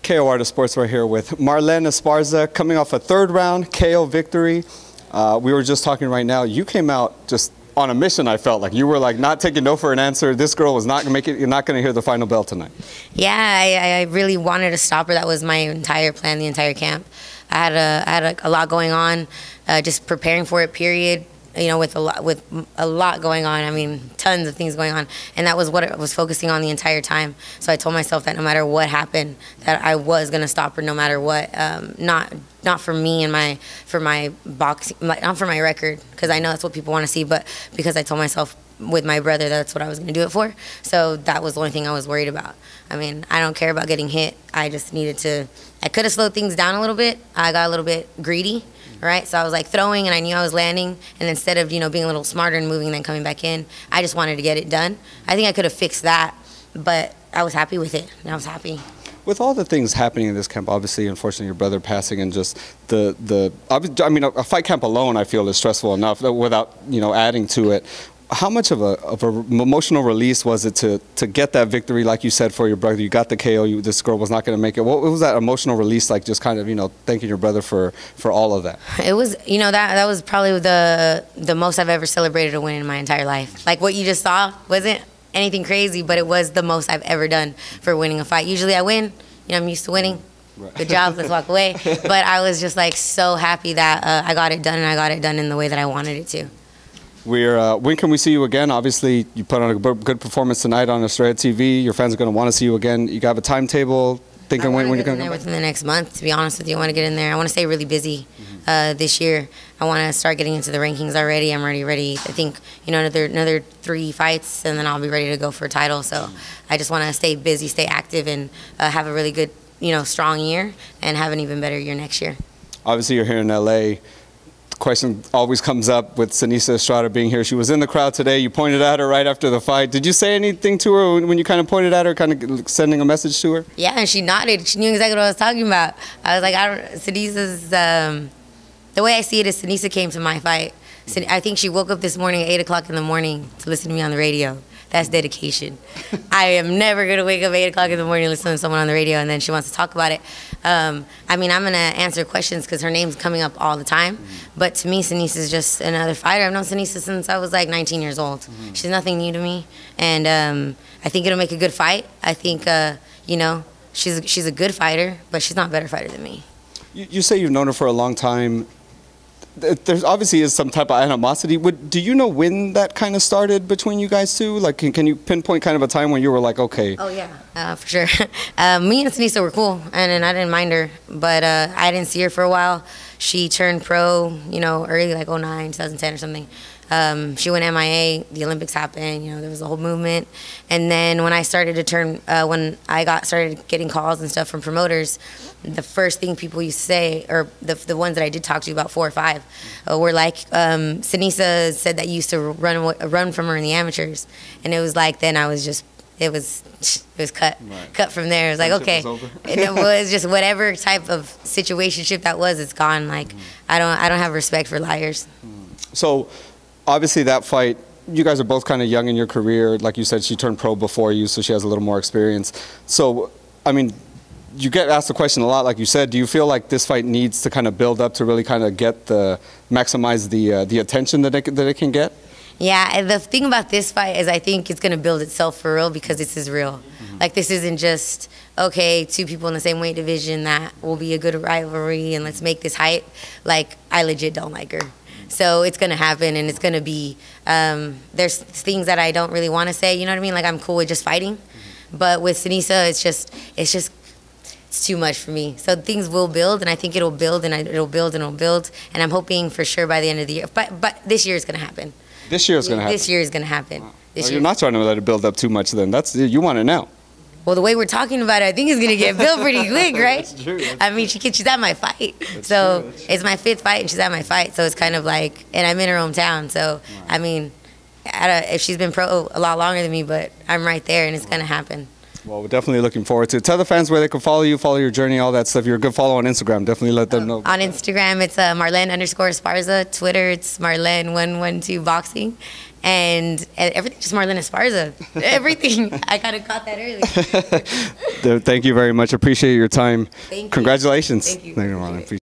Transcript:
KO Art of Sports right here with Marlen Esparza, coming off a third round KO victory. We were just talking right now. You came out just on a mission. I felt like you were like not taking no for an answer. This girl was not gonna make it. You're not gonna hear the final bell tonight. Yeah, I really wanted to stop her. That was my entire plan, the entire camp. I had a lot going on, just preparing for it. Period. You know, with a lot going on. I mean, tons of things going on, and that was what I was focusing on the entire time. So I told myself that no matter what happened, that I was gonna stop her, no matter what. Not for me and for my boxing, not for my record, because I know that's what people want to see, but because I told myself with my brother that's what I was gonna do it for. So that was the only thing I was worried about. I mean, I don't care about getting hit. I just needed to. I could have slowed things down a little bit. I got a little bit greedy. Right, so I was like throwing, and I knew I was landing, and instead of being a little smarter and moving, and then coming back in, I just wanted to get it done. I think I could have fixed that, but I was happy with it, and I was happy. With all the things happening in this camp, obviously, unfortunately, your brother passing, and just I mean, a fight camp alone, I feel is stressful enough without adding to it. How much of a emotional release was it to get that victory, like you said, for your brother? You got the KO. This girl was not going to make it. What was that emotional release like? Just kind of thanking your brother for all of that. It was that was probably the most I've ever celebrated a win in my entire life. Like what you just saw wasn't anything crazy, but it was the most I've ever done for winning a fight. Usually I win. I'm used to winning. Right. Good job. Let's walk away. But I was just like so happy that I got it done, and I got it done in the way that I wanted it to. When can we see you again? Obviously, you put on a good performance tonight on Australia TV. Your fans are going to want to see you again. You have a timetable thinking when you're going to come back? Within the next month, to be honest with you. I want to get in there. I want to stay really busy this year. I want to start getting into the rankings already. I'm already ready. I think another 3 fights, and then I'll be ready to go for a title. So I just want to stay busy, stay active, and have a really good, strong year, and have an even better year next year. Obviously, you're here in LA. Question always comes up with Seniesa Estrada being here. She was in the crowd today. You pointed at her right after the fight. Did you say anything to her when you kind of pointed at her, kind of sending a message to her? Yeah, and she nodded. She knew exactly what I was talking about. I was like, Seniesa's, the way I see it is Seniesa came to my fight. I think she woke up this morning at 8 o'clock in the morning to listen to me on the radio. That's dedication. I am never going to wake up at 8 o'clock in the morning and listen to someone on the radio, and then she wants to talk about it. I mean, I'm going to answer questions because her name's coming up all the time. But to me, Seniesa is just another fighter. I've known Seniesa since I was like 19 years old. She's nothing new to me. And I think it'll make a good fight. I think, she's a good fighter, but she's not a better fighter than me. You say you've known her for a long time. There obviously is some type of animosity. Do you know when that kind of started between you guys two? Like, can you pinpoint kind of a time when you were like, okay? Oh, yeah, for sure. Me and Seniesa were cool, and I didn't mind her. But I didn't see her for a while. She turned pro, early, like 09, 2010 or something. She went MIA, the Olympics happened, there was a whole movement. And then when I started to started getting calls and stuff from promoters, the first thing people used to say, or the ones that I did talk to, about 4 or 5, were like, Seniesa said that you used to run from her in the amateurs. And it was like, then I was just, it was cut. Right. Cut from there. It was like, okay. And it was just whatever type of situationship that was, it's gone. Like, I don't have respect for liars. So, obviously, that fight, you guys are both kind of young in your career. Like you said, she turned pro before you, so she has a little more experience. So, I mean, you get asked the question a lot, like you said. Do you feel like this fight needs to kind of build up to really kind of maximize the attention that it can get? Yeah, and the thing about this fight is I think it's going to build itself for real because this is real. Like, this isn't just, okay, 2 people in the same weight division that will be a good rivalry and let's make this hype. Like, I legit don't like her. So it's going to happen, and it's going to be, there's things that I don't really want to say, you know what I mean? Like, I'm cool with just fighting. But with Seniesa, it's too much for me. So things will build, and I think it'll build, and it'll build, and it'll build. And I'm hoping for sure by the end of the year. But this year is going to happen. This year is going to happen? This year is going to happen. Wow. You're not trying to let it build up too much then. You want it now. Well, the way we're talking about it, I think it's going to get built pretty quick, right? That's true. I mean, she's at my fight. It's my 5th fight, and she's at my fight. So it's kind of like, and I'm in her hometown. So, wow. I mean, if she's been pro a lot longer than me, but I'm right there, and it's going to happen. Well, we're definitely looking forward to it. Tell the fans where they can follow you, follow your journey, all that stuff. You're a good follow on Instagram. Definitely let them know. On Instagram, it's Marlen_Esparza. Twitter, it's Marlen112 Boxing. And everything, just Marlen Esparza. Everything. I kind of caught that early. Thank you very much. Appreciate your time. Thank you. Congratulations. Thank you. Marlen.